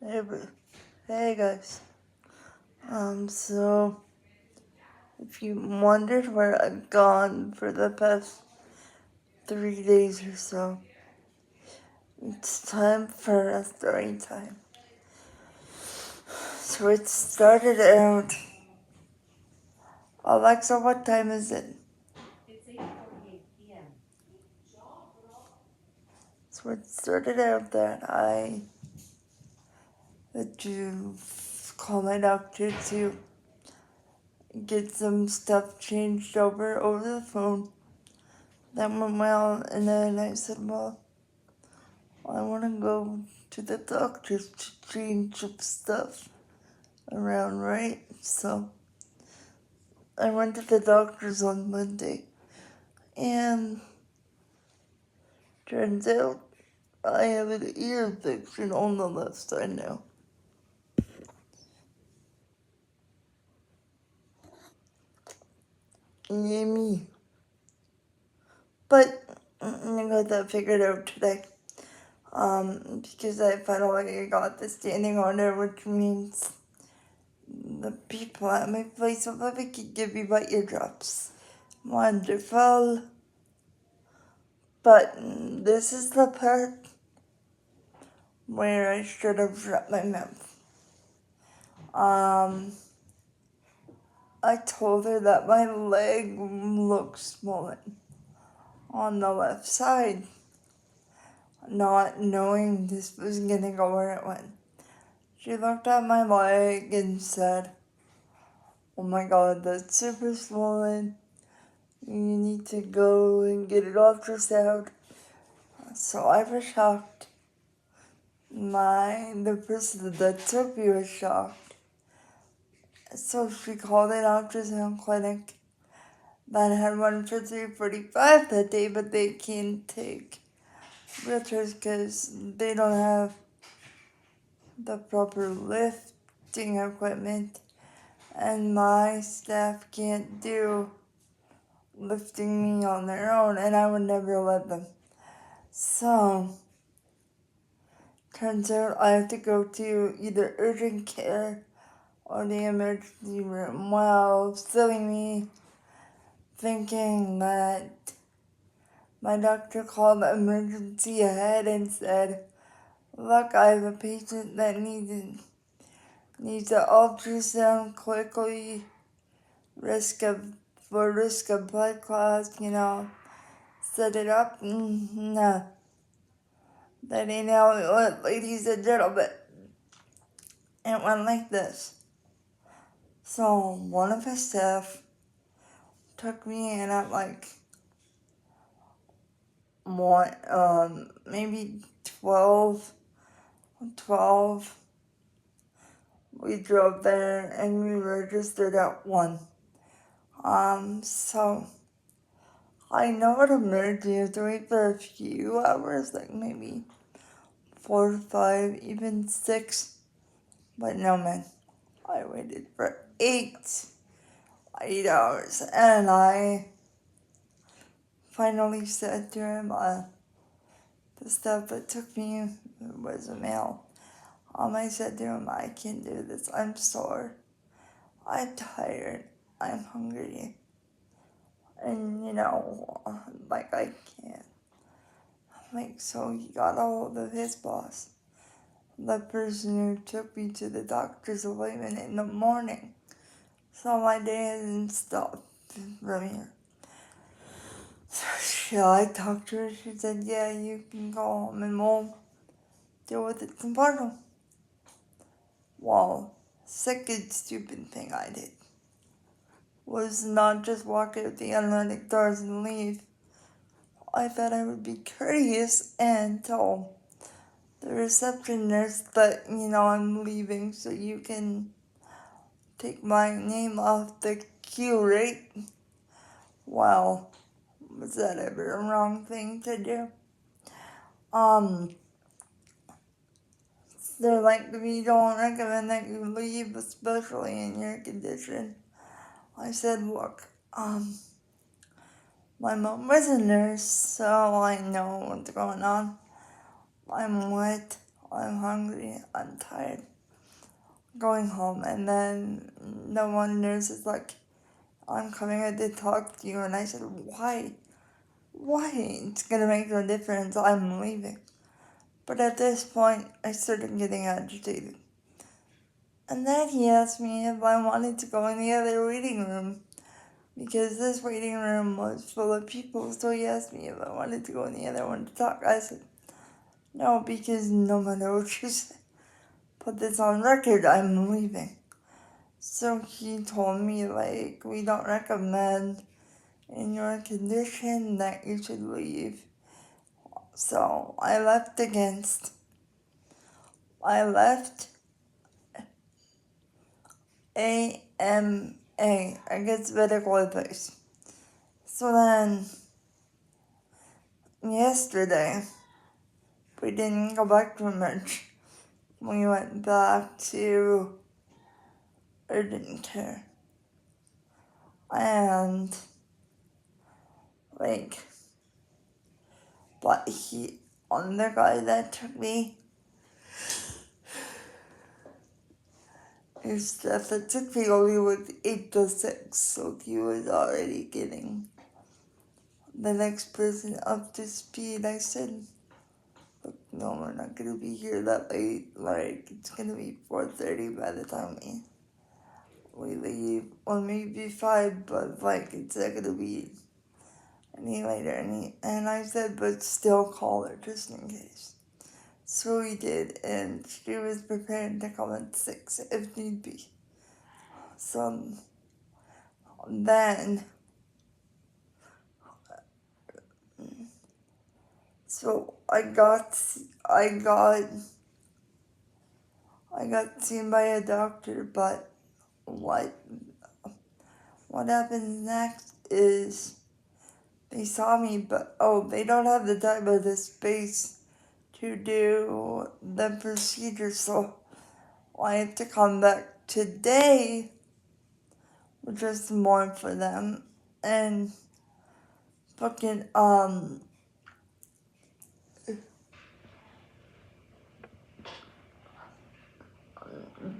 Hey, hey guys. So if you wondered where I've gone for the past 3 days or so, it's time for a story time. So it started out. Alexa, what time is it? It's 8:48 p.m. So it started out that I had to call my doctor to get some stuff changed over the phone. That went well, and then I said, well, I want to go to the doctor's to change some stuff around, right? So I went to the doctor's on Monday, and turns out I have an ear infection on the left side now. Yay me. But I got that figured out today. Because I finally got the standing order, which means the people at my place of living can give me my eardrops. Wonderful. But this is the part where I should have shut my mouth. I told her that my leg looked swollen on the left side, not knowing this was gonna go where it went. She looked at my leg and said, "Oh my god, that's super swollen. You need to go and get it ultrasound." So I was shocked. The person that took me was shocked. So she called an ultrasound clinic that had one for 3:45 that day, but they can't take realtors because they don't have the proper lifting equipment, and my staff can't do lifting me on their own, and I would never let them. So turns out I have to go to either urgent care or the emergency room while silly me thinking that my doctor called the emergency ahead and said, "Look, I have a patient that needs an ultrasound quickly, risk of blood clots, set it up." No, that ain't how it went, ladies and gentlemen. It went like this. So one of his staff took me in at like maybe 12. We drove there and we registered at 1. So I know it emerged. You have to wait for a few hours, like maybe 4, 5, even 6. But no, man, I waited for 8 hours, and I finally said to him, the stuff that took me was a male. I said to him, "I can't do this. I'm sore. I'm tired. I'm hungry. And, like, I can't." Like, so he got a hold of his boss, the person who took me to the doctor's appointment in the morning. So my day hasn't stopped from here. So I talked to her. She said, "Yeah, you can go home and we'll deal with it tomorrow." Well, second stupid thing I did was not just walk out the automatic doors and leave. I thought I would be courteous and tell the reception nurse that, I'm leaving so you can take my name off the queue, right? Well, was that ever a wrong thing to do? They're like, "We don't recommend that you leave, especially in your condition." I said, "Look, my mom was a nurse, so I know what's going on. I'm wet. I'm hungry, I'm tired, going home. And then the one nurse is like, I'm coming in to talk to you. And I said, why? Why? It's gonna make no difference. I'm leaving. But at this point, I started getting agitated. And then he asked me if I wanted to go in the other waiting room, because this waiting room was full of people. So he asked me if I wanted to go in the other one to talk. I said, no, because no matter what you say, put this on record, I'm leaving. So he told me, like, we don't recommend in your condition that you should leave. So I left AMA against medical advice. So then, yesterday, we didn't go back to emerge. We went back to urgent care. And, like, but on the guy that took me, his stuff that took me only was 8 to 6, so he was already getting the next person up to speed. I said, look, no, we're not gonna be here that late. Like, it's gonna be 4:30 by the time we leave, or maybe 5, but like, it's not gonna be any later. And I said, but still call her just in case. So we did, and she was prepared to come at 6 if need be. So then, so I got seen by a doctor, but what happens next is they saw me, but they don't have the time or the space to do the procedure, so I have to come back today, which is more for them, and fucking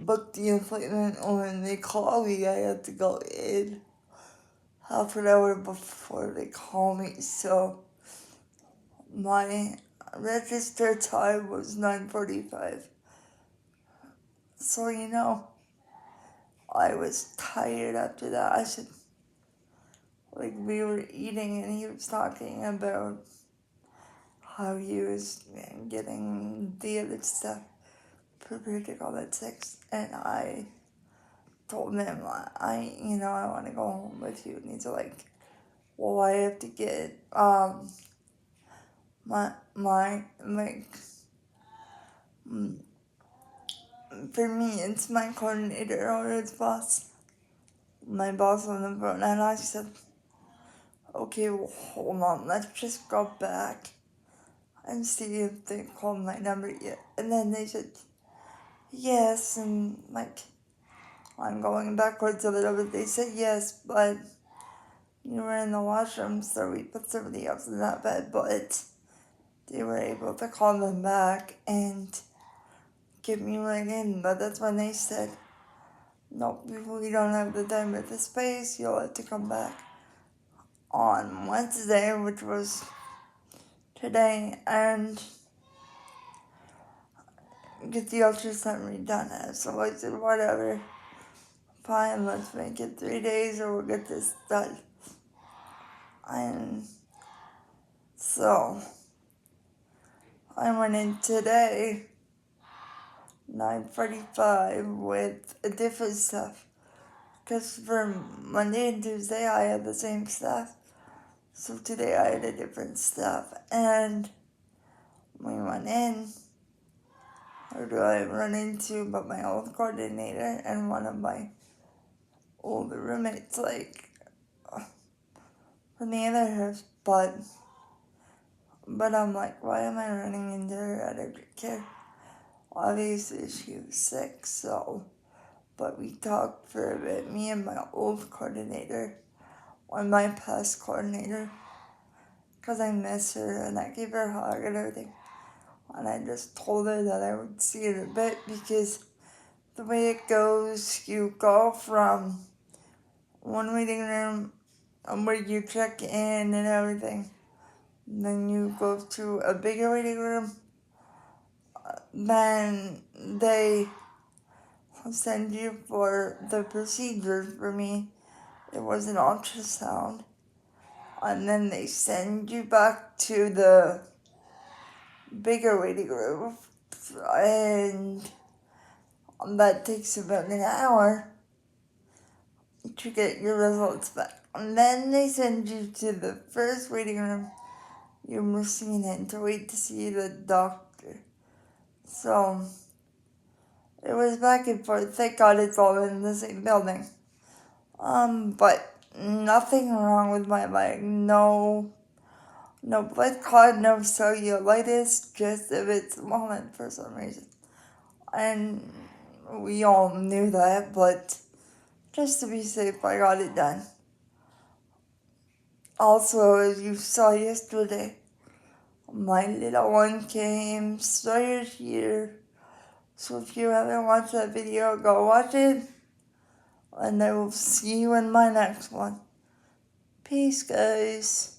book the appointment. When they call me, I have to go in half an hour before they call me, so my register time was 9:45. So, I was tired after that. I said, like, we were eating and he was talking about how he was getting the other stuff prepared to call at 6. And I told him, I want to go home with you. And he's like, well, I have to get, for me, it's my coordinator or his boss, my boss on the phone. And I said, okay, well, hold on, let's just go back and see if they called my number yet. And then they said, yes, and like, I'm going backwards a little bit. They said yes, but you were in the washroom, so we put somebody else in that bed, but they were able to call them back and get me right in. But that's when they said, nope, we don't have the time or the space, you'll have to come back on Wednesday, which was today, and get the ultrasound redone. So I said, whatever, fine, let's make it 3 days or we'll get this done. And so I went in today, 9:45, with a different stuff. Because for Monday and Tuesday I had the same stuff. So today I had a different stuff. And we went in. Who do I run into but my old coordinator and one of my older roommates, like, from the other house. But I'm like, why am I running into her at urgent care? Obviously she was sick, so, but we talked for a bit, me and my old coordinator, or my past coordinator, because I miss her, and I gave her a hug and everything. and I just told her that I would see it a bit because the way it goes, you go from one waiting room where you check in and everything, and then you go to a bigger waiting room, then they send you for the procedures. For me, it was an ultrasound, and then they send you back to the bigger waiting room, and that takes about an hour to get your results back. And then they send you to the first waiting room you were seen in to wait to see the doctor. So it was back and forth. Thank God it's all in the same building. But nothing wrong with my leg. No blood clot, no cellulitis, just a bit swollen for some reason. And we all knew that, but just to be safe, I got it done. Also, as you saw yesterday, my little one came, started here. So if you haven't watched that video, go watch it. And I will see you in my next one. Peace, guys.